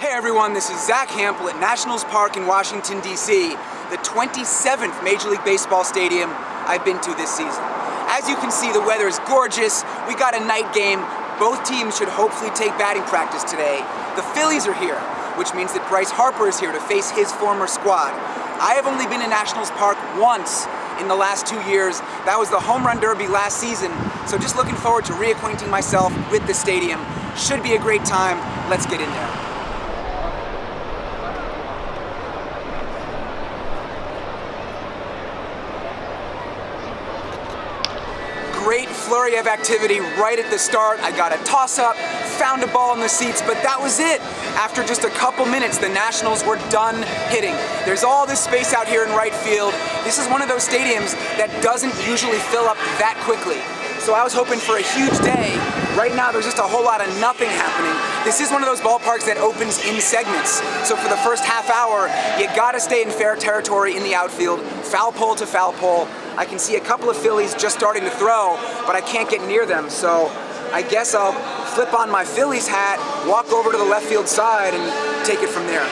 Hey everyone, this is Zack Hample at Nationals Park in Washington, D.C., the 27th Major League Baseball stadium I've been to this season. As you can see, the weather is gorgeous. We got a night game. Both teams should hopefully take batting practice today. The Phillies are here, which means that Bryce Harper is here to face his former squad. I have only been to Nationals Park once in the last 2 years. That was the Home Run Derby last season, so just looking forward to reacquainting myself with the stadium. Should be a great time. Let's get in there. Great flurry of activity right at the start. I got a toss-up, found a ball in the seats, but that was it. After just a couple minutes, the Nationals were done hitting. There's all this space out here in right field. This is one of those stadiums that doesn't usually fill up that quickly. So I was hoping for a huge day. Right now, there's just a whole lot of nothing happening. This is one of those ballparks that opens in segments. So for the first half hour, you gotta stay in fair territory in the outfield, foul pole to foul pole. I can see a couple of Phillies just starting to throw, but I can't get near them. So I guess I'll flip on my Phillies hat, walk over to the left field side, and take it from there.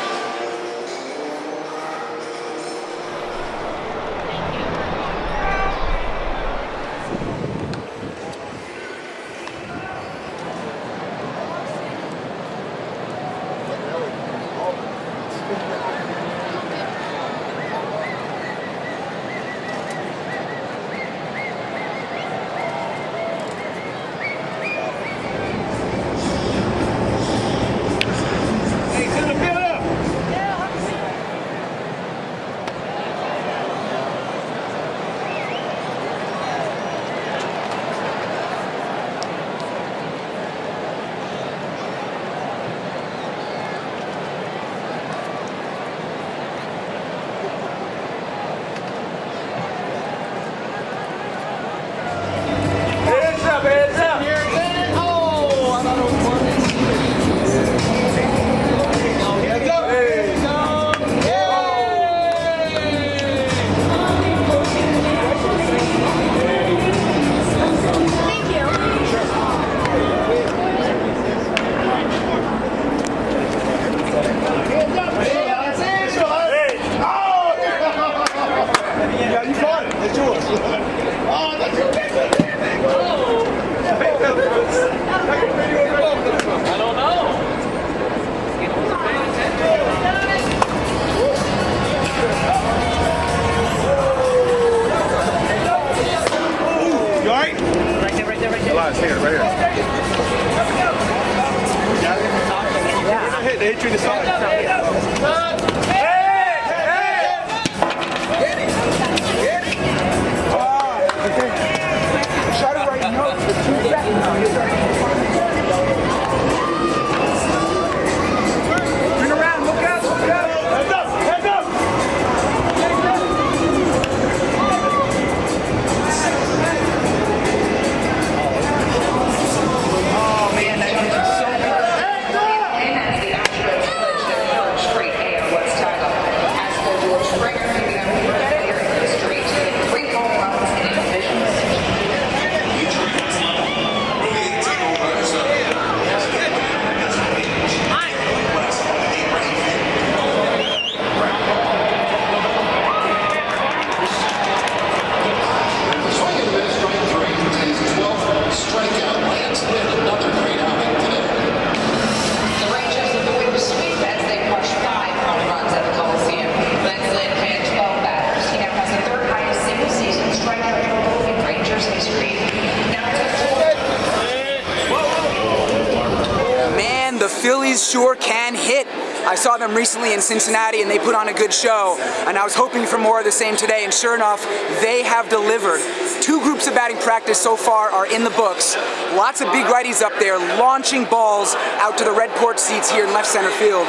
The Phillies sure can hit. I saw them recently in Cincinnati and they put on a good show, and I was hoping for more of the same today, and sure enough, they have delivered. 2 groups of batting practice so far are in the books. Lots of big righties up there launching balls out to the red porch seats here in left center field.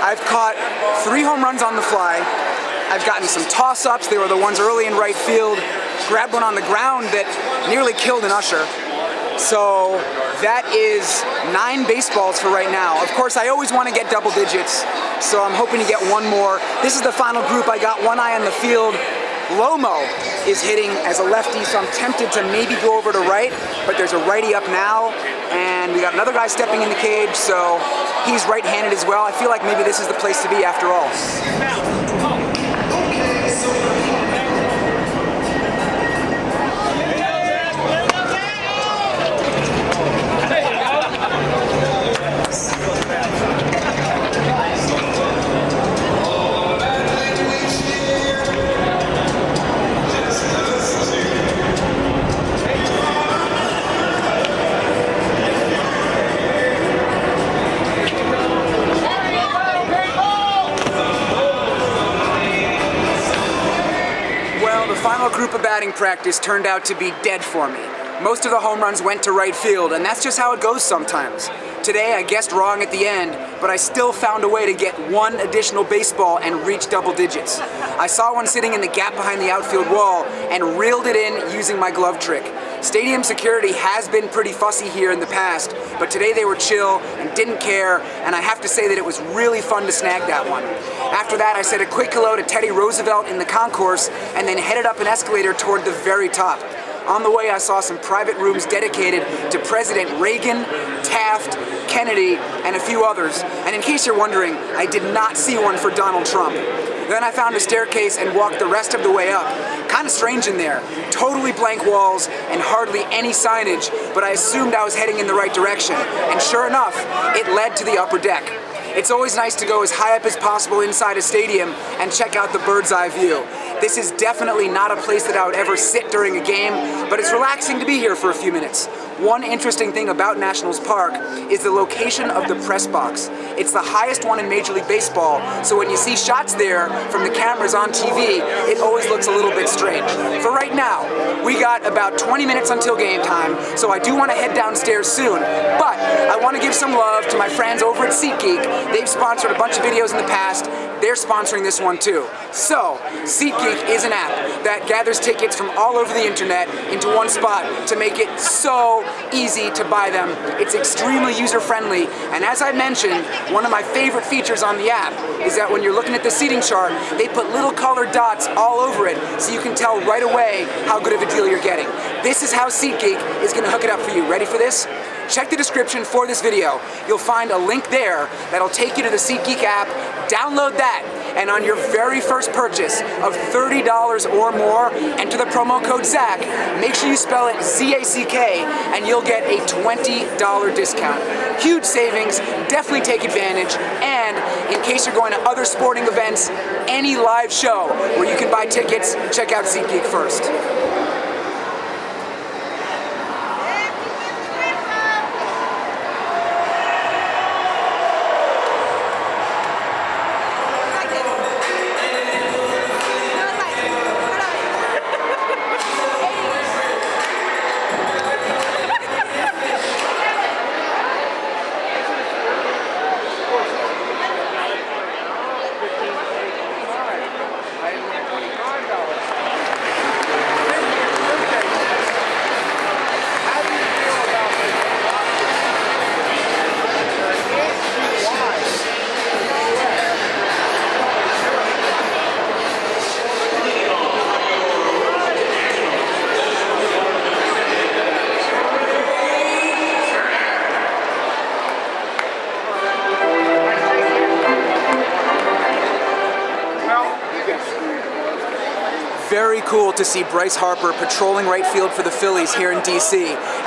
I've caught 3 home runs on the fly. I've gotten some toss-ups. They were the ones early in right field. Grabbed one on the ground that nearly killed an usher. So that is 9 baseballs for right now. Of course, I always want to get double digits, so I'm hoping to get one more. This is the final group. I got one eye on the field. Lomo is hitting as a lefty, so I'm tempted to maybe go over to right, but there's a righty up now, and we got another guy stepping in the cage, so He's right-handed as well. I feel like maybe this is the place to be after all. The final group of batting practice turned out to be dead for me. Most of the home runs went to right field, and that's just how it goes sometimes. Today I guessed wrong at the end, but I still found a way to get one additional baseball and reach double digits. I saw one sitting in the gap behind the outfield wall and reeled it in using my glove trick. Stadium security has been pretty fussy here in the past, but today they were chill and didn't care, and I have to say that it was really fun to snag that one. After that, I said a quick hello to Teddy Roosevelt in the concourse and then headed up an escalator toward the very top. On the way, I saw some private rooms dedicated to President Reagan, Taft, Kennedy, and a few others. And in case you're wondering, I did not see one for Donald Trump. Then I found a staircase and walked the rest of the way up. Kind of strange in there. Totally blank walls and hardly any signage, but I assumed I was heading in the right direction. And sure enough, it led to the upper deck. It's always nice to go as high up as possible inside a stadium and check out the bird's eye view. This is definitely not a place that I would ever sit during a game, but it's relaxing to be here for a few minutes. One interesting thing about Nationals Park is the location of the press box. It's the highest one in Major League Baseball, so when you see shots there from the cameras on TV, it always looks a little bit strange. For right now, we got about 20 minutes until game time, so I do want to head downstairs soon, but I want to give some love to my friends over at SeatGeek. They've sponsored a bunch of videos in the past. They're sponsoring this one too. So, SeatGeek is an app that gathers tickets from all over the internet into one spot to make it so easy to buy them. It's extremely user-friendly, and as I mentioned, one of my favorite features on the app is that when you're looking at the seating chart, they put little colored dots all over it so you can tell right away how good of a deal you're getting. This is how SeatGeek is going to hook it up for you. Ready for this? Check the description for this video. You'll find a link there that'll take you to the SeatGeek app. Download that, and on your very first purchase of $30 or more, enter the promo code Zack. Make sure you spell it Z-A-C-K, and you'll get a $20 discount. Huge savings, definitely take advantage, and in case you're going to other sporting events, any live show where you can buy tickets, check out SeatGeek first. Very cool to see Bryce Harper patrolling right field for the Phillies here in DC,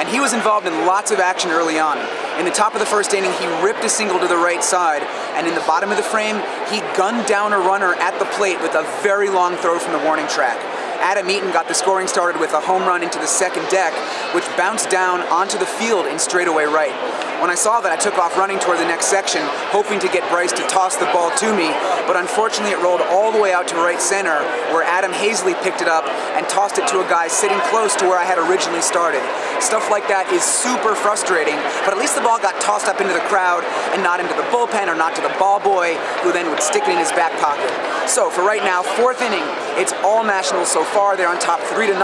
and he was involved in lots of action early on. In the top of the first inning, he ripped a single to the right side, and in the bottom of the frame, he gunned down a runner at the plate with a very long throw from the warning track. Adam Eaton got the scoring started with a home run into the second deck, which bounced down onto the field in straightaway right. When I saw that, I took off running toward the next section, hoping to get Bryce to toss the ball to me, but unfortunately it rolled all the way out to right center, where Adam Hazley picked it up and tossed it to a guy sitting close to where I had originally started. Stuff like that is super frustrating, but at least the ball got tossed up into the crowd and not into the bullpen or not to the ball boy, who then would stick it in his back pocket. So for right now, fourth inning, it's all Nationals so far. They're on top 3-0,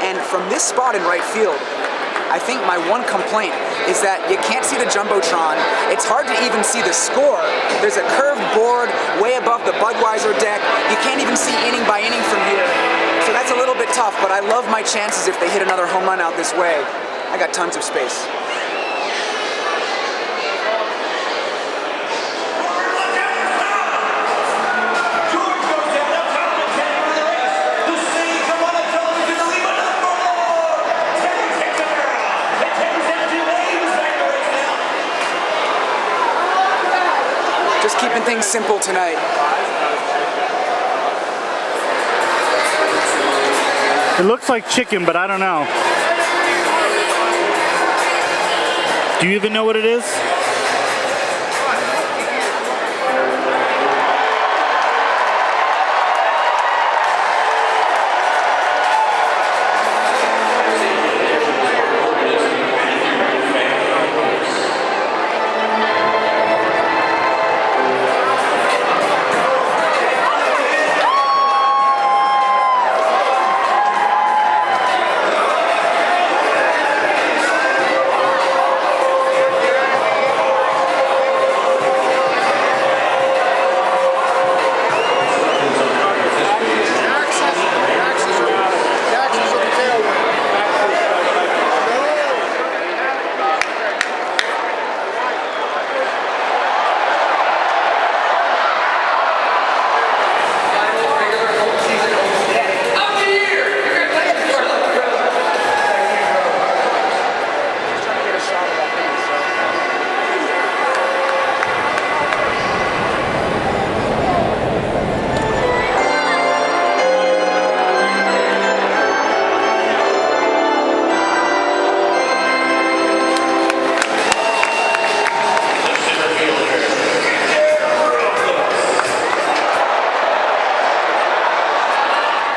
and from this spot in right field, I think my one complaint is that you can't see the Jumbotron. It's hard to even see the score. There's a curved board way above the Budweiser deck. You can't even see inning by inning from here. So that's a little bit tough, but I love my chances if they hit another home run out this way. I got tons of space. Just keeping things simple tonight. It looks like chicken, but I don't know. Do you even know what it is?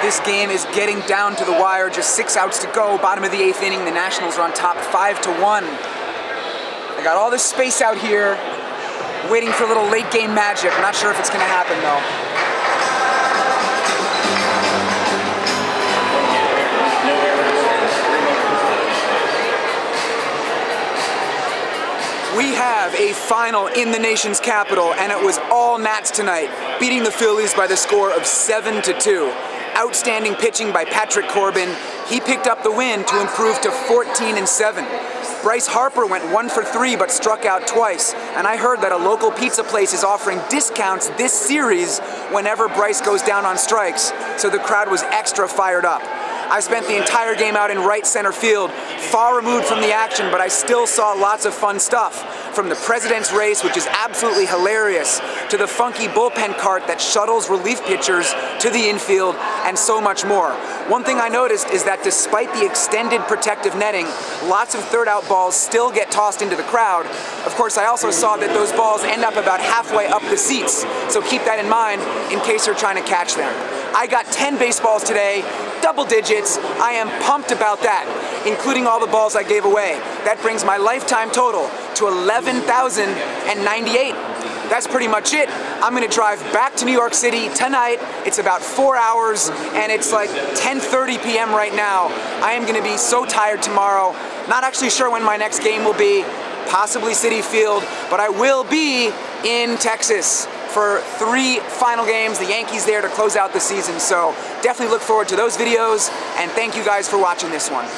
This game is getting down to the wire, just 6 outs to go, bottom of the 8th inning. The Nationals are on top 5-1. I got all this space out here, waiting for a little late game magic. I'm not sure if it's gonna happen though. We have a final in the nation's capital, and it was all Nats tonight, beating the Phillies by the score of 7-2. Outstanding pitching by Patrick Corbin. He picked up the win to improve to 14-7. Bryce Harper went 1 for 3 but struck out twice, and I heard that a local pizza place is offering discounts this series whenever Bryce goes down on strikes, so the crowd was extra fired up. I spent the entire game out in right center field, far removed from the action, but I still saw lots of fun stuff. From the President's Race, which is absolutely hilarious, to the funky bullpen cart that shuttles relief pitchers to the infield, and so much more. One thing I noticed is that despite the extended protective netting, lots of third-out balls still get tossed into the crowd. Of course, I also saw that those balls end up about halfway up the seats, so keep that in mind in case you're trying to catch them. I got 10 baseballs today, double digits. I am pumped about that, including all the balls I gave away. That brings my lifetime total to 11,098. That's pretty much it. I'm gonna drive back to New York City tonight. It's about 4 hours, and it's like 10:30 p.m. right now. I am gonna be so tired tomorrow. Not actually sure when my next game will be, possibly Citi Field, but I will be in Texas for 3 final games, the Yankees there to close out the season. So definitely look forward to those videos, and thank you guys for watching this one.